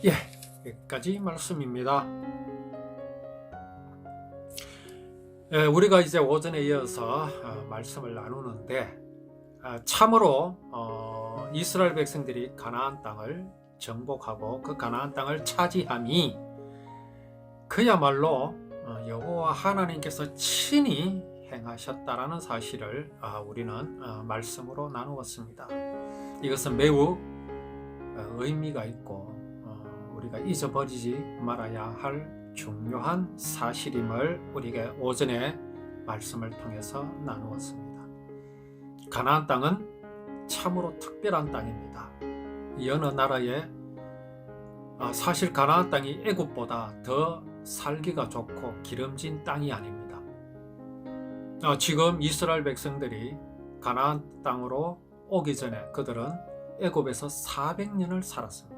예, 여기까지 말씀입니다. 우리가 이제 오전에 이어서 말씀을 나누는데, 참으로 이스라엘 백성들이 가나안 땅을 정복하고 그 가나안 땅을 차지함이 그야말로 여호와 하나님께서 친히 행하셨다라는 사실을 우리는 말씀으로 나누었습니다. 이것은 매우 의미가 있고 우리가 잊어버리지 말아야 할 중요한 사실임을 우리가 오전에 말씀을 통해서 나누었습니다. 가나안 땅은 참으로 특별한 땅입니다. 이 어느 나라에 사실 가나안 땅이 애굽보다 더 살기가 좋고 기름진 땅이 아닙니다. 지금 이스라엘 백성들이 가나안 땅으로 오기 전에 그들은 애굽에서 400년을 살았습니다.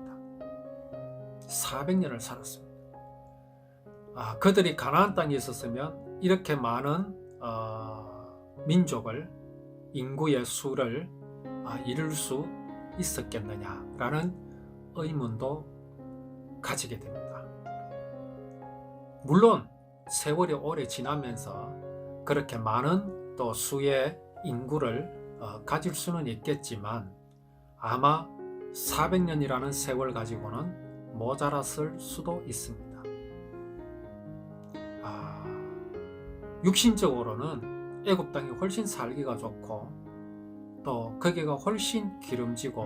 400년을 살았습니다. 그들이 가나안 땅에 있었으면 이렇게 많은 민족을, 인구의 수를 이룰 수 있었겠느냐라는 의문도 가지게 됩니다. 물론 세월이 오래 지나면서 그렇게 많은 또 수의 인구를 가질 수는 있겠지만 아마 400년이라는 세월 가지고는 모자랐을 수도 있습니다. 육신적으로는 애굽 땅이 훨씬 살기가 좋고 또 거기가 훨씬 기름지고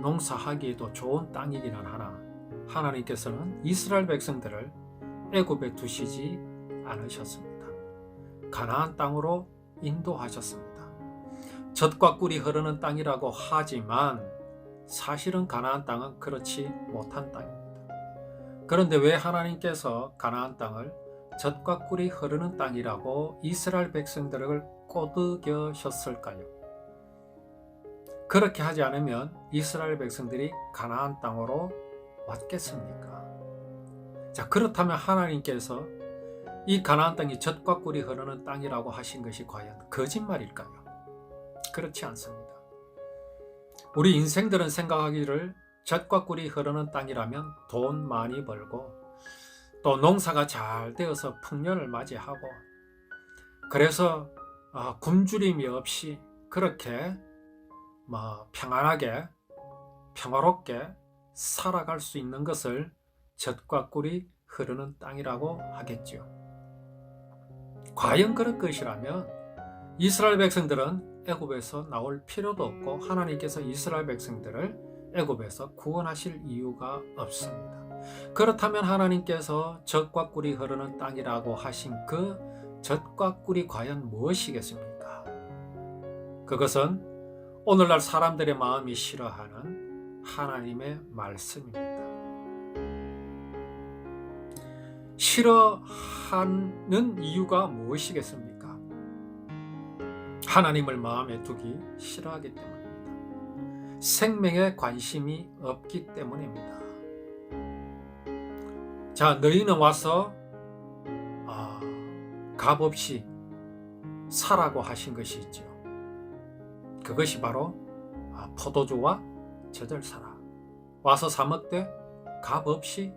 농사하기에도 좋은 땅이기는 하나 하나님께서는 이스라엘 백성들을 애굽에 두시지 않으셨습니다. 가나안 땅으로 인도하셨습니다. 젖과 꿀이 흐르는 땅이라고 하지만 사실은 가나안 땅은 그렇지 못한 땅입니다. 그런데 왜 하나님께서 가나안 땅을 젖과 꿀이 흐르는 땅이라고 이스라엘 백성들을 꼬드겨셨을까요? 그렇게 하지 않으면 이스라엘 백성들이 가나안 땅으로 왔겠습니까? 자, 그렇다면 하나님께서 이 가나안 땅이 젖과 꿀이 흐르는 땅이라고 하신 것이 과연 거짓말일까요? 그렇지 않습니다. 우리 인생들은 생각하기를 젖과 꿀이 흐르는 땅이라면 돈 많이 벌고 또 농사가 잘 되어서 풍년을 맞이하고 그래서 굶주림이 없이 그렇게 평안하게 평화롭게 살아갈 수 있는 것을 젖과 꿀이 흐르는 땅이라고 하겠지요. 과연 그럴 것이라면 이스라엘 백성들은 애굽에서 나올 필요도 없고 하나님께서 이스라엘 백성들을 애굽에서 구원하실 이유가 없습니다. 그렇다면 하나님께서 젖과 꿀이 흐르는 땅이라고 하신 그 젖과 꿀이 과연 무엇이겠습니까? 그것은 오늘날 사람들의 마음이 싫어하는 하나님의 말씀입니다. 싫어하는 이유가 무엇이겠습니까? 하나님을 마음에 두기 싫어하기 때문입니다. 생명에 관심이 없기 때문입니다. 자, 너희는 와서 값없이 사라고 하신 것이 있죠. 그것이 바로 포도주와 젖을 사라. 와서 사 먹되 값없이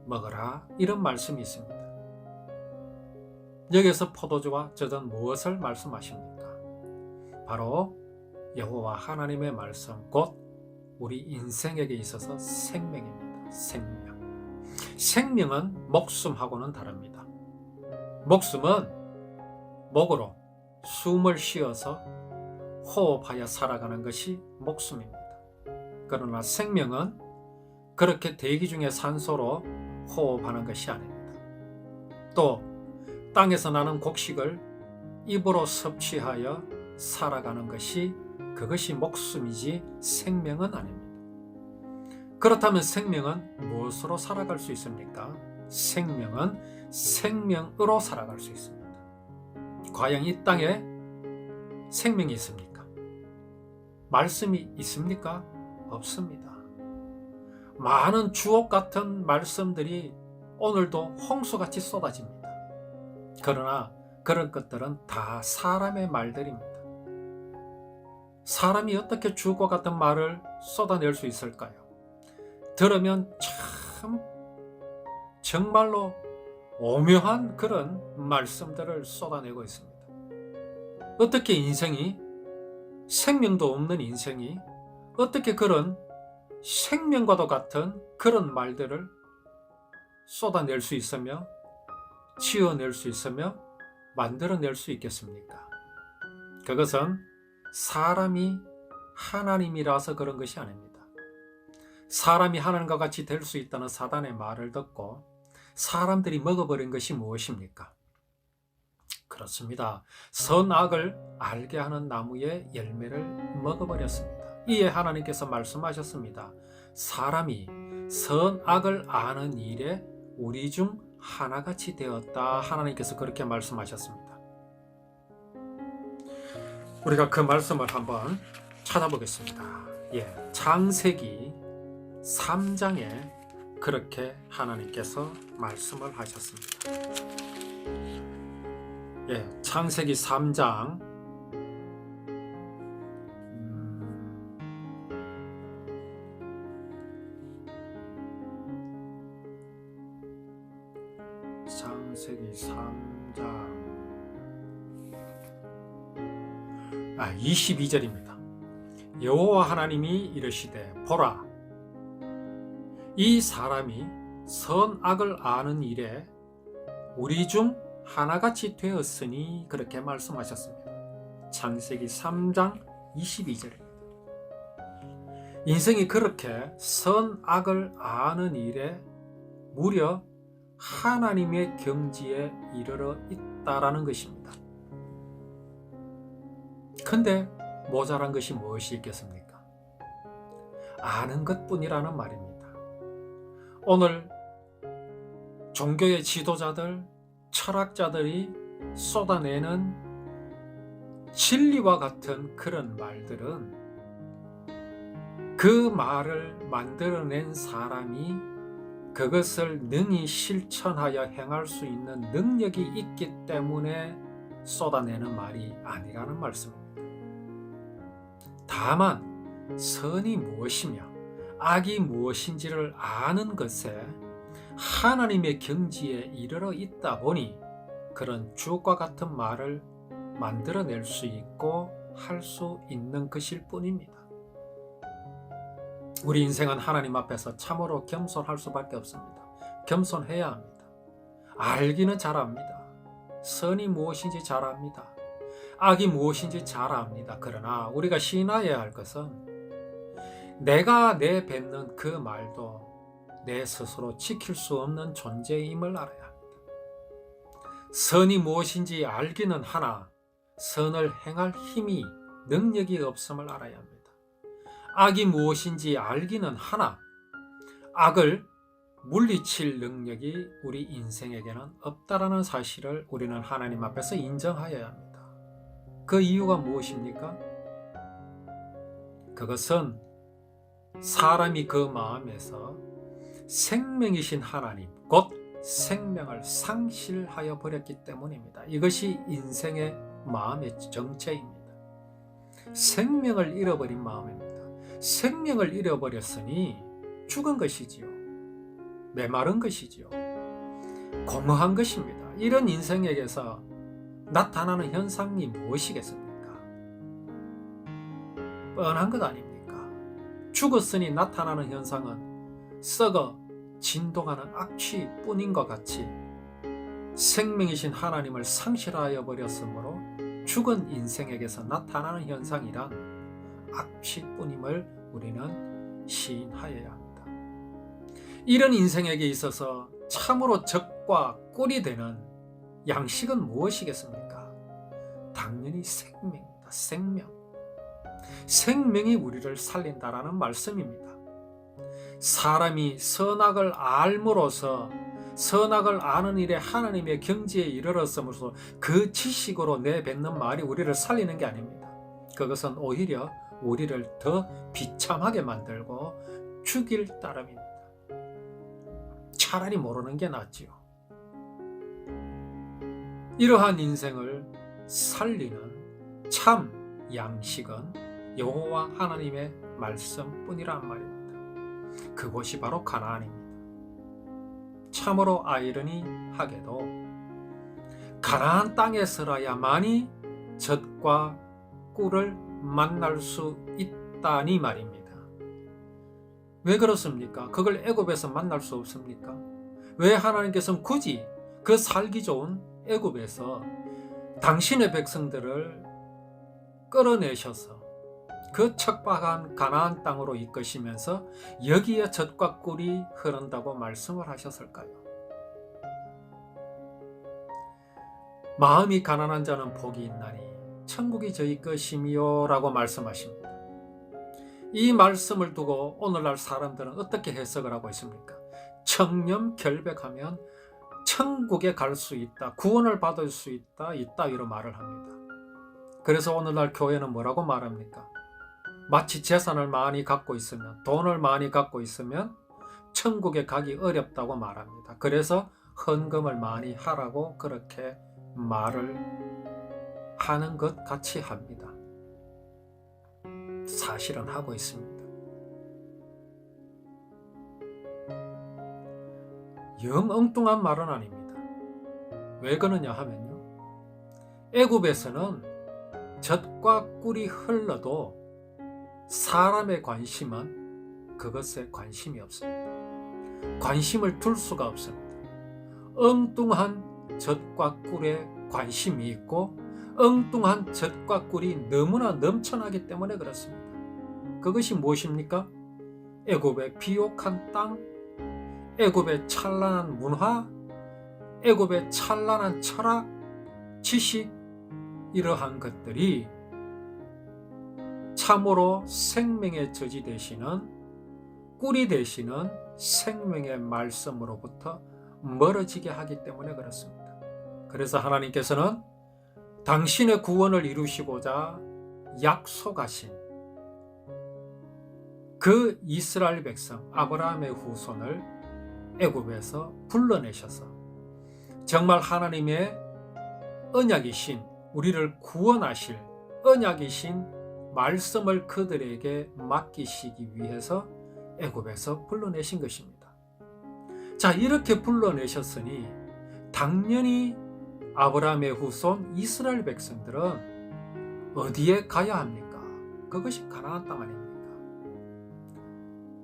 먹어라. 이런 말씀이 있습니다. 여기서 포도주와 젖은 무엇을 말씀하십니까? 바로 여호와 하나님의 말씀, 곧 우리 인생에게 있어서 생명입니다. 생명. 생명은 목숨하고는 다릅니다. 목숨은 목으로 숨을 쉬어서 호흡하여 살아가는 것이 목숨입니다. 그러나 생명은 그렇게 대기 중에 산소로 호흡하는 것이 아닙니다. 또 땅에서 나는 곡식을 입으로 섭취하여 살아가는 것이 그것이 목숨이지 생명은 아닙니다. 그렇다면 생명은 무엇으로 살아갈 수 있습니까? 생명은 생명으로 살아갈 수 있습니다. 과연 이 땅에 생명이 있습니까? 말씀이 있습니까? 없습니다. 많은 주옥 같은 말씀들이 오늘도 홍수같이 쏟아집니다. 그러나 그런 것들은 다 사람의 말들입니다. 사람이 어떻게 주옥과 같은 말을 쏟아낼 수 있을까요? 들으면 참 정말로 오묘한 그런 말씀들을 쏟아내고 있습니다. 어떻게 인생이, 생명도 없는 인생이 어떻게 그런 생명과도 같은 그런 말들을 쏟아낼 수 있으며 지어낼 수 있으며 만들어낼 수 있겠습니까? 그것은 사람이 하나님이라서 그런 것이 아닙니다. 사람이 하나님과 같이 될 수 있다는 사단의 말을 듣고 사람들이 먹어버린 것이 무엇입니까? 그렇습니다. 선악을 알게 하는 나무의 열매를 먹어버렸습니다. 이에 하나님께서 말씀하셨습니다. 사람이 선악을 아는 일에 우리 중 하나같이 되었다. 하나님께서 그렇게 말씀하셨습니다. 우리가 그 말씀을 한번 찾아보겠습니다. 창세기 3장에 그렇게 하나님께서 말씀을 하셨습니다. 창세기 3장 22절입니다. 여호와 하나님이 이르시되 보라, 이 사람이 선악을 아는 일에 우리 중 하나같이 되었으니 그렇게 말씀하셨습니다. 창세기 3장 22절입니다. 인생이 그렇게 선악을 아는 일에 무려 하나님의 경지에 이르러 있다라는 것입니다. 근데 모자란 것이 무엇이 있겠습니까? 아는 것뿐이라는 말입니다. 오늘 종교의 지도자들, 철학자들이 쏟아내는 진리와 같은 그런 말들은 그 말을 만들어낸 사람이 그것을 능히 실천하여 행할 수 있는 능력이 있기 때문에 쏟아내는 말이 아니라는 말씀입니다. 다만 선이 무엇이며 악이 무엇인지를 아는 것에 하나님의 경지에 이르러 있다 보니 그런 주옥과 같은 말을 만들어낼 수 있고 할 수 있는 것일 뿐입니다. 우리 인생은 하나님 앞에서 참으로 겸손할 수밖에 없습니다. 겸손해야 합니다. 알기는 잘 압니다. 선이 무엇인지 잘 압니다. 악이 무엇인지 잘 압니다. 그러나 우리가 시인하여야 할 것은 내가 내뱉는 그 말도 내 스스로 지킬 수 없는 존재임을 알아야 합니다. 선이 무엇인지 알기는 하나 선을 행할 힘이, 능력이 없음을 알아야 합니다. 악이 무엇인지 알기는 하나 악을 물리칠 능력이 우리 인생에게는 없다라는 사실을 우리는 하나님 앞에서 인정하여야 합니다. 그 이유가 무엇입니까? 그것은 사람이 그 마음에서 생명이신 하나님, 곧 생명을 상실하여 버렸기 때문입니다. 이것이 인생의 마음의 정체입니다. 생명을 잃어버린 마음입니다. 생명을 잃어버렸으니 죽은 것이지요. 메마른 것이지요. 공허한 것입니다. 이런 인생에게서 나타나는 현상이 무엇이겠습니까? 뻔한 것 아닙니까? 죽었으니 나타나는 현상은 썩어 진동하는 악취뿐인 것 같이 생명이신 하나님을 상실하여 버렸으므로 죽은 인생에게서 나타나는 현상이란 악취뿐임을 우리는 시인하여야 합니다. 이런 인생에게 있어서 참으로 적과 꿀이 되는 양식은 무엇이겠습니까? 당연히 생명입니다. 생명. 생명이 우리를 살린다라는 말씀입니다. 사람이 선악을 알므로써 선악을 아는 일에 하나님의 경지에 이르렀으므로써 그 지식으로 내뱉는 말이 우리를 살리는 게 아닙니다. 그것은 오히려 우리를 더 비참하게 만들고 죽일 따름입니다. 차라리 모르는 게 낫지요. 이러한 인생을 살리는 참 양식은 여호와 하나님의 말씀뿐이란 말입니다. 그곳이 바로 가나안입니다. 참으로 아이러니하게도 가나안 땅에서라야만이 젖과 꿀을 만날 수 있다니 말입니다. 왜 그렇습니까? 그걸 애굽에서 만날 수 없습니까? 왜 하나님께서는 굳이 그 살기 좋은 애굽에서 당신의 백성들을 끌어내셔서 그 척박한 가나안 땅으로 이끄시면서 여기에 젖과 꿀이 흐른다고 말씀을 하셨을까요? 마음이 가난한 자는 복이 있나니 천국이 저희 것이미요 라고 말씀하십니다. 이 말씀을 두고 오늘날 사람들은 어떻게 해석을 하고 있습니까? 청렴결백하면 천국에 갈 수 있다, 구원을 받을 수 있다, 이따위로 말을 합니다. 그래서 오늘날 교회는 뭐라고 말합니까? 마치 재산을 많이 갖고 있으면, 돈을 많이 갖고 있으면 천국에 가기 어렵다고 말합니다. 그래서 헌금을 많이 하라고 그렇게 말을 하는 것 같이 합니다. 사실은 하고 있습니다. 영 엉뚱한 말은 아닙니다. 왜 그러냐 하면요, 애굽에서는 젖과 꿀이 흘러도 사람의 관심은 그것에 관심이 없습니다. 관심을 둘 수가 없습니다. 엉뚱한 젖과 꿀에 관심이 있고 엉뚱한 젖과 꿀이 너무나 넘쳐나기 때문에 그렇습니다. 그것이 무엇입니까? 애굽의 비옥한 땅, 애굽의 찬란한 문화, 애굽의 찬란한 철학, 지식, 이러한 것들이 참으로 생명의 젖이 되시는, 꿀이 되시는 생명의 말씀으로부터 멀어지게 하기 때문에 그렇습니다. 그래서 하나님께서는 당신의 구원을 이루시고자 약속하신 그 이스라엘 백성 아브라함의 후손을 애굽에서 불러내셔서 정말 하나님의 언약이신, 우리를 구원하실 언약이신 말씀을 그들에게 맡기시기 위해서 애굽에서 불러내신 것입니다. 자, 이렇게 불러내셨으니 당연히 아브라함의 후손 이스라엘 백성들은 어디에 가야 합니까? 그것이 가나안 땅 아닙니까?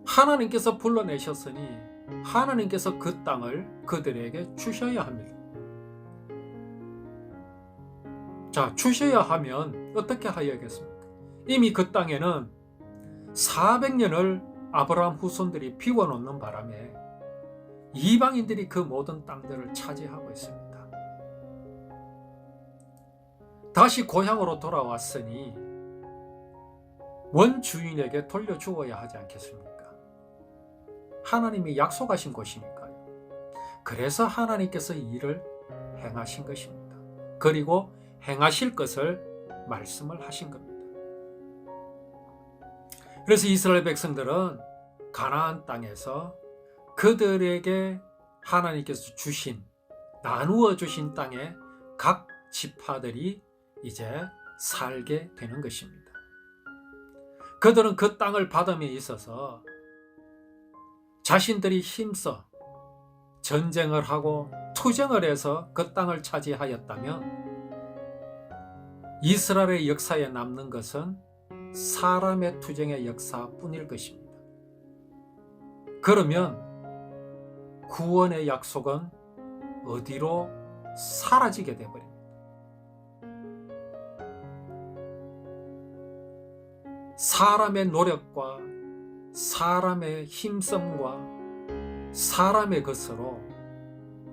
하나님께서 불러내셨으니 하나님께서 그 땅을 그들에게 주셔야 합니다. 자, 주셔야 하면 어떻게 하여야겠습니까? 이미 그 땅에는 400년을 아브라함 후손들이 비워놓는 바람에 이방인들이 그 모든 땅들을 차지하고 있습니다. 다시 고향으로 돌아왔으니 원주인에게 돌려주어야 하지 않겠습니까? 하나님이 약속하신 곳이니까요. 그래서 하나님께서 이 일을 행하신 것입니다. 그리고 행하실 것을 말씀을 하신 겁니다. 그래서 이스라엘 백성들은 가나안 땅에서 그들에게 하나님께서 주신, 나누어 주신 땅에 각 지파들이 이제 살게 되는 것입니다. 그들은 그 땅을 받음에 있어서 자신들이 힘써 전쟁을 하고 투쟁을 해서 그 땅을 차지하였다면 이스라엘의 역사에 남는 것은 사람의 투쟁의 역사뿐일 것입니다. 그러면 구원의 약속은 어디로 사라지게 되어버립니다. 사람의 노력과 사람의 힘씀과 사람의 것으로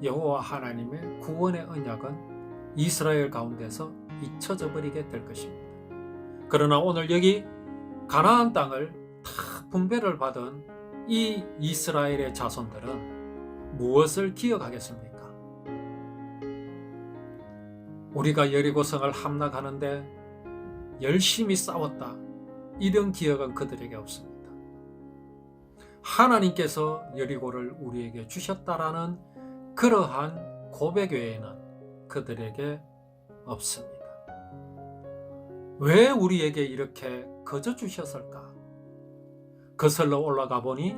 여호와 하나님의 구원의 언약은 이스라엘 가운데서 잊혀져 버리게 될 것입니다. 그러나 오늘 여기 가나안 땅을 다 분배를 받은 이 이스라엘의 자손들은 무엇을 기억하겠습니까? 우리가 여리고성을 함락하는데 열심히 싸웠다, 이런 기억은 그들에게 없습니다. 하나님께서 여리고를 우리에게 주셨다라는 그러한 고백 외에는 그들에게 없습니다. 왜 우리에게 이렇게 거저 주셨을까? 거슬러 올라가 보니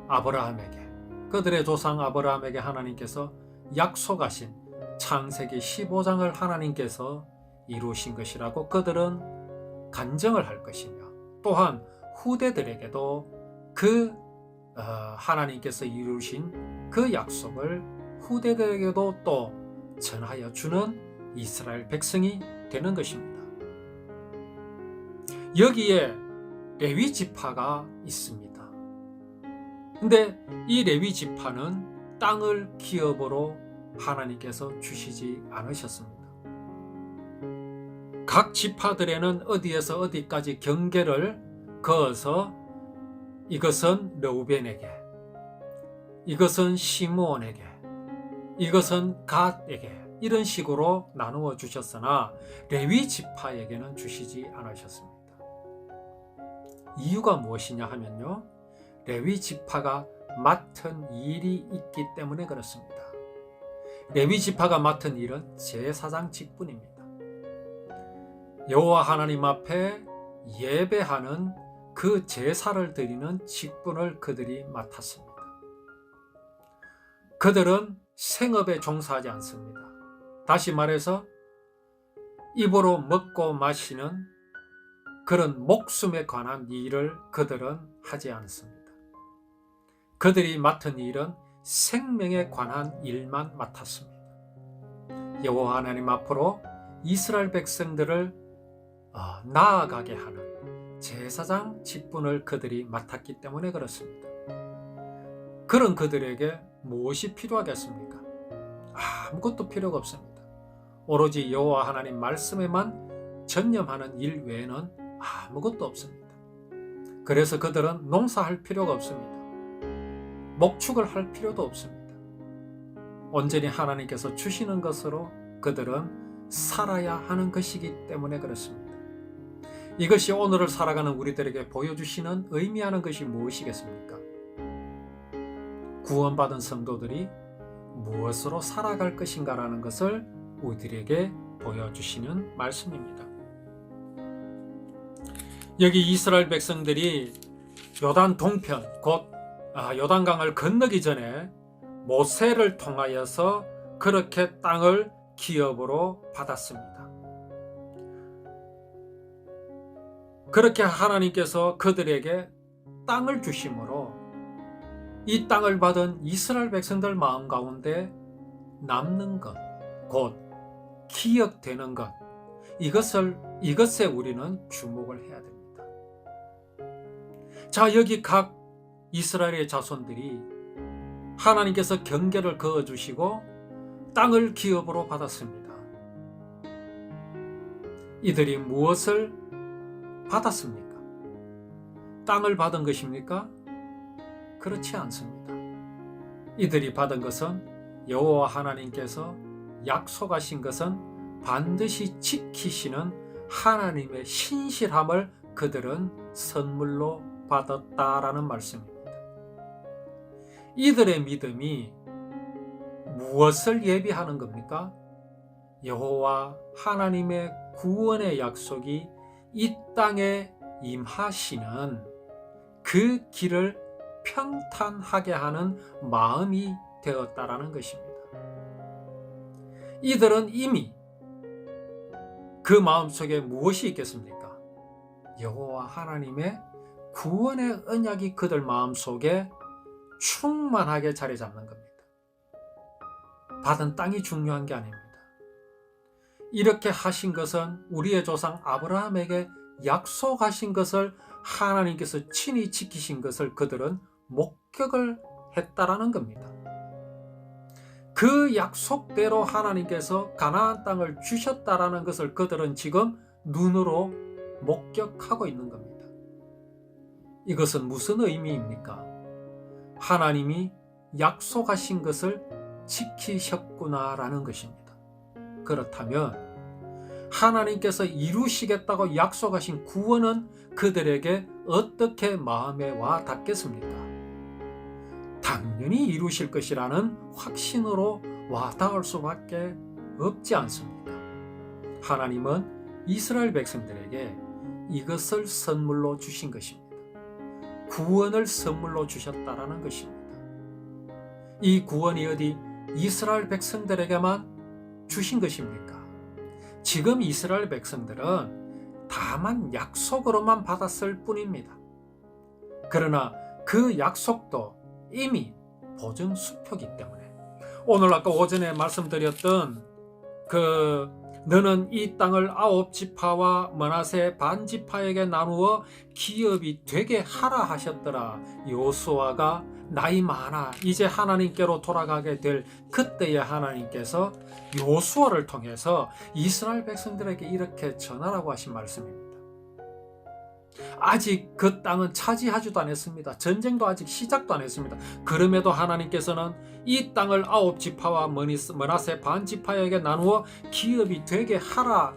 아브라함에게, 그들의 조상 아브라함에게 하나님께서 약속하신 창세기 15장을 하나님께서 이루신 것이라고 그들은 간증을 할 것이며, 또한 후대들에게도 하나님께서 이루신 그 약속을 후대들에게도 또 전하여 주는 이스라엘 백성이 되는 것입니다. 여기에 레위 지파가 있습니다. 근데 이 레위 지파는 땅을 기업으로 하나님께서 주시지 않으셨습니다. 각 지파들에는 어디에서 어디까지 경계를 그어서 이것은 르우벤에게, 이것은 시므온에게, 이것은 갓에게 이런 식으로 나누어 주셨으나 레위 지파에게는 주시지 않으셨습니다. 이유가 무엇이냐 하면요, 레위 지파가 맡은 일이 있기 때문에 그렇습니다. 레위 지파가 맡은 일은 제사장 직분입니다. 여호와 하나님 앞에 예배하는 그 제사를 드리는 직분을 그들이 맡았습니다. 그들은 생업에 종사하지 않습니다. 다시 말해서 입으로 먹고 마시는 그런 목숨에 관한 일을 그들은 하지 않습니다. 그들이 맡은 일은 생명에 관한 일만 맡았습니다. 여호와 하나님 앞으로 이스라엘 백성들을 나아가게 하는 제사장 직분을 그들이 맡았기 때문에 그렇습니다. 그런 그들에게 무엇이 필요하겠습니까? 아무것도 필요가 없습니다. 오로지 여호와 하나님 말씀에만 전념하는 일 외에는 아무것도 없습니다. 그래서 그들은 농사할 필요가 없습니다. 목축을 할 필요도 없습니다. 온전히 하나님께서 주시는 것으로 그들은 살아야 하는 것이기 때문에 그렇습니다. 이것이 오늘을 살아가는 우리들에게 보여주시는 의미하는 것이 무엇이겠습니까? 구원받은 성도들이 무엇으로 살아갈 것인가라는 것을 우리들에게 보여주시는 말씀입니다. 여기 이스라엘 백성들이 요단 동편, 곧 요단강을 건너기 전에 모세를 통하여서 그렇게 땅을 기업으로 받았습니다. 그렇게 하나님께서 그들에게 땅을 주심으로 이 땅을 받은 이스라엘 백성들 마음 가운데 남는 것, 곧 기억되는 것, 이것에 우리는 주목을 해야 됩니다. 자, 여기 각 이스라엘의 자손들이 하나님께서 경계를 그어주시고 땅을 기업으로 받았습니다. 이들이 무엇을 받았습니까? 땅을 받은 것입니까? 그렇지 않습니다. 이들이 받은 것은 여호와 하나님께서 약속하신 것은 반드시 지키시는 하나님의 신실함을 그들은 선물로 받았다라는 말씀입니다. 이들의 믿음이 무엇을 예비하는 겁니까? 여호와 하나님의 구원의 약속이 이 땅에 임하시는 그 길을 평탄하게 하는 마음이 되었다라는 것입니다. 이들은 이미 그 마음속에 무엇이 있겠습니까? 여호와 하나님의 구원의 언약이 그들 마음속에 충만하게 자리 잡는 겁니다. 받은 땅이 중요한 게 아닙니다. 이렇게 하신 것은 우리의 조상 아브라함에게 약속하신 것을 하나님께서 친히 지키신 것을 그들은 목격을 했다라는 겁니다. 그 약속대로 하나님께서 가나안 땅을 주셨다라는 것을 그들은 지금 눈으로 목격하고 있는 겁니다. 이것은 무슨 의미입니까? 하나님이 약속하신 것을 지키셨구나라는 것입니다. 그렇다면 하나님께서 이루시겠다고 약속하신 구원은 그들에게 어떻게 마음에 와 닿겠습니까? 당연히 이루실 것이라는 확신으로 와 닿을 수밖에 없지 않습니까? 하나님은 이스라엘 백성들에게 이것을 선물로 주신 것입니다. 구원을 선물로 주셨다라는 것입니다. 이 구원이 어디 이스라엘 백성들에게만 주신 것입니까? 지금 이스라엘 백성들은 다만 약속으로만 받았을 뿐입니다. 그러나 그 약속도 이미 보증수표이기 때문에 오늘 아까 오전에 말씀드렸던 너는 이 땅을 9지파와 므낫세 반지파에게 나누어 기업이 되게 하라 하셨더라. 여호수아가 나이 많아 이제 하나님께로 돌아가게 될 그때에 하나님께서 여호수아를 통해서 이스라엘 백성들에게 이렇게 전하라고 하신 말씀입니다. 아직 그 땅은 차지하지도 않았습니다. 전쟁도 아직 시작도 안 했습니다. 그럼에도 하나님께서는 이 땅을 9지파와 므낫세 반지파에게 나누어 기업이 되게 하라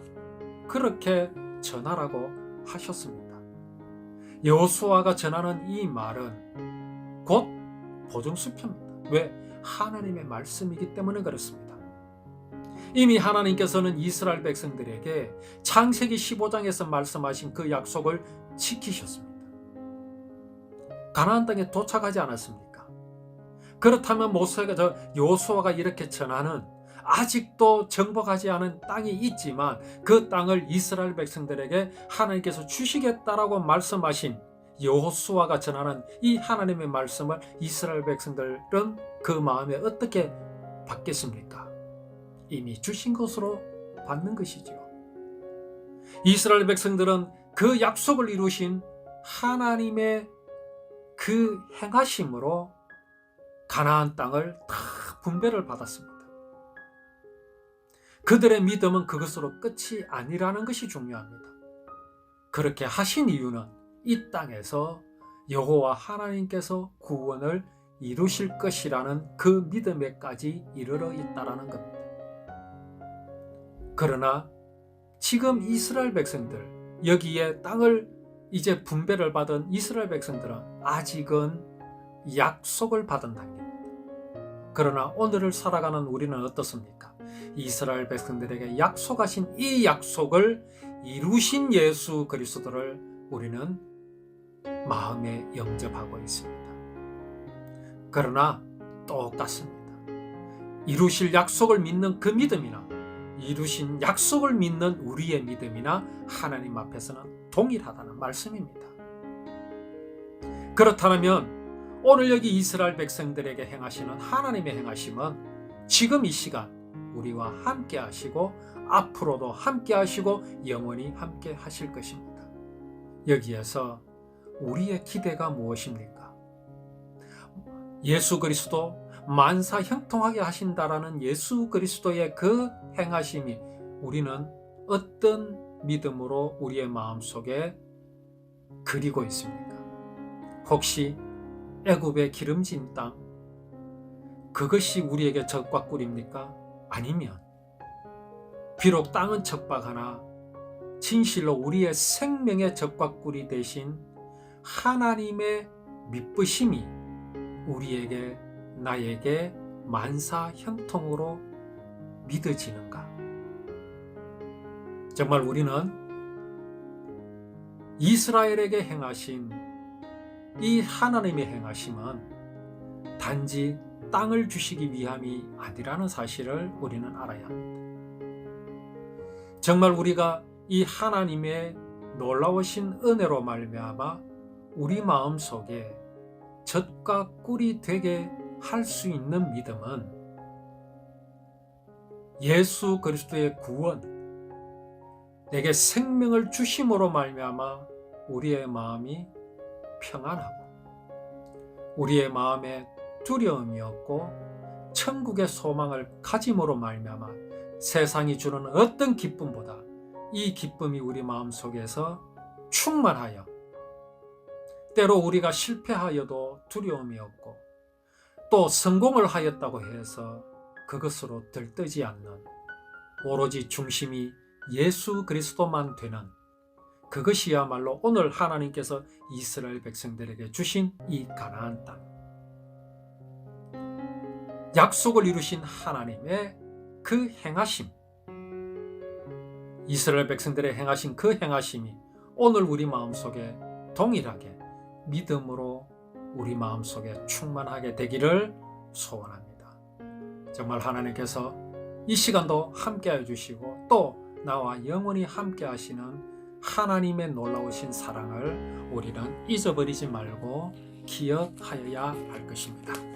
그렇게 전하라고 하셨습니다. 여호수아가 전하는 이 말은 곧 보증수표입니다. 왜? 하나님의 말씀이기 때문에 그렇습니다. 이미 하나님께서는 이스라엘 백성들에게 창세기 15장에서 말씀하신 그 약속을 지키셨습니다. 가나안 땅에 도착하지 않았습니까? 그렇다면 여호수아가 이렇게 전하는 아직도 정복하지 않은 땅이 있지만 그 땅을 이스라엘 백성들에게 하나님께서 주시겠다라고 말씀하신 여호수아가 전하는 이 하나님의 말씀을 이스라엘 백성들은 그 마음에 어떻게 받겠습니까? 이미 주신 것으로 받는 것이죠. 이스라엘 백성들은 그 약속을 이루신 하나님의 그 행하심으로 가나안 땅을 다 분배를 받았습니다. 그들의 믿음은 그것으로 끝이 아니라는 것이 중요합니다. 그렇게 하신 이유는 이 땅에서 여호와 하나님께서 구원을 이루실 것이라는 그 믿음에까지 이르러 있다라는 겁니다. 그러나 지금 이스라엘 백성들, 여기에 땅을 이제 분배를 받은 이스라엘 백성들은 아직은 약속을 받은 단계입니다. 그러나 오늘을 살아가는 우리는 어떻습니까? 이스라엘 백성들에게 약속하신 이 약속을 이루신 예수 그리스도를 우리는 마음에 영접하고 있습니다. 그러나 똑같습니다. 이루실 약속을 믿는 그 믿음이나 이루신 약속을 믿는 우리의 믿음이나 하나님 앞에서는 동일하다는 말씀입니다. 그렇다면 오늘 여기 이스라엘 백성들에게 행하시는 하나님의 행하심은 지금 이 시간 우리와 함께 하시고 앞으로도 함께 하시고 영원히 함께 하실 것입니다. 여기에서 우리의 기대가 무엇입니까? 예수 그리스도 만사 형통하게 하신다라는 예수 그리스도의 그 행하심이 우리는 어떤 믿음으로 우리의 마음속에 그리고 있습니까? 혹시 애굽의 기름진 땅 그것이 우리에게 적과 꿀입니까? 아니면 비록 땅은 척박하나 진실로 우리의 생명의 적과 꿀이 되신 하나님의 미쁘심이 우리에게 나에게 만사 형통으로 믿어지는가? 정말 우리는 이스라엘에게 행하신 이 하나님의 행하심은 단지 땅을 주시기 위함이 아니라는 사실을 우리는 알아야 합니다. 정말 우리가 이 하나님의 놀라우신 은혜로 말미암아 우리 마음속에 젖과 꿀이 되게 할 수 있는 믿음은 예수 그리스도의 구원, 내게 생명을 주심으로 말미암아 우리의 마음이 평안하고 우리의 마음에 두려움이 없고 천국의 소망을 가짐으로 말미암아 세상이 주는 어떤 기쁨보다 이 기쁨이 우리 마음속에서 충만하여 때로 우리가 실패하여도 두려움이 없고 또 성공을 하였다고 해서 그것으로 들뜨지 않는 오로지 중심이 예수 그리스도만 되는 그것이야말로 오늘 하나님께서 이스라엘 백성들에게 주신 이 가나안 땅, 약속을 이루신 하나님의 그 행하심, 이스라엘 백성들의 행하신 그 행하심이 오늘 우리 마음속에 동일하게 믿음으로 우리 마음속에 충만하게 되기를 소원합니다. 정말 하나님께서 이 시간도 함께해 주시고 또 나와 영원히 함께 하시는 하나님의 놀라우신 사랑을 우리는 잊어버리지 말고 기억하여야 할 것입니다.